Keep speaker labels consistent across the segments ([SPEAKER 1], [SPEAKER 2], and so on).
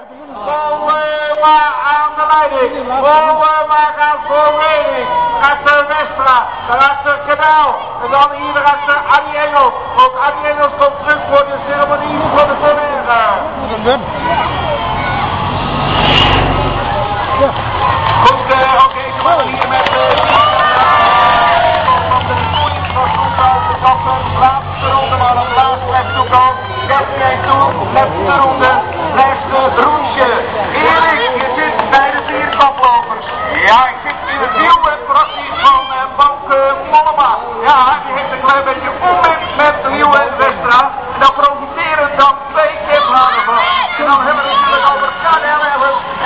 [SPEAKER 1] Mollema aan de leiding. Mollema gaat voor leiding. Achter Westra. Daarachter Kanaal. En dan hier achter Annie Engels. Ook Annie Engels komt terug voor de ceremonie voor de Torrega. Goed, oké, ze worden hier met van de koning van Soekal getroffen. Laatste ronde, maar op laatst blijft Soekal. Kijk jij toe, blijft de ronde, blijft Roensje. Erik, je zit bij de 4 koplopers. Ja, ik zit in het wiel praktisch van Bank Mollema. Ja, die heeft een klein beetje onmengt met Riel en Westra. En dan profiteren dan 2 kiphanen van. En dan hebben we natuurlijk over KNL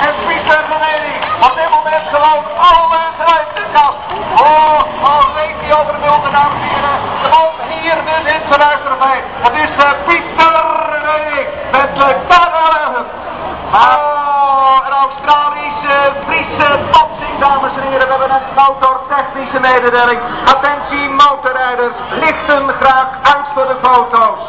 [SPEAKER 1] en Pieter van Eding. Op dit moment gewoon alles uit de kast. Oh, al weet hij over de wilde, dames en heren. Gewoon hier dus in zijn luisterfeit. Het is Pieter van Eding met KNL. Oh, een Australische, Friese boxing, dames en heren. We hebben een motortechnische mededeling. Attentie motorrijders, lichten graag uit voor de foto's.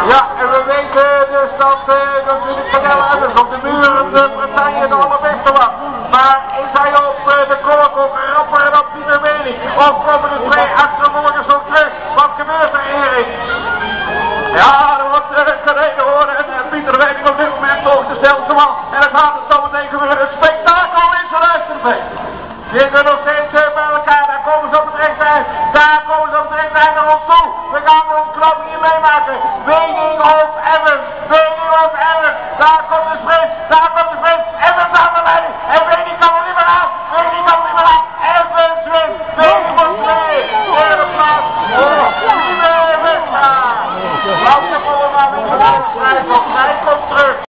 [SPEAKER 1] Ja, en we weten dus dat natuurlijk Canel Udders op de muur de Bretagne de allerbeste was. Maar is hij op de klok ook rapper dan Pieter Wening? Of komen de 2 achtervolgers nog terug? Wat gebeurt er, Erik? Ja, er wordt gereden horen en Pieter Wening op dit moment volgt de snelste man. En dan gaat het zo meteen gebeuren. Een spektakel in zijn luisterfeest. Je kunt nog steeds bij elkaar, daar komen ze op het rechte eind. Daar komen ze op het rechte eind naar ons toe. We gaan er een knop hier meemaken. Wening of Evans, Wening of Evans. Daar komt de sprint, daar komt de sprint. Evans aan de leiding. En Wening kan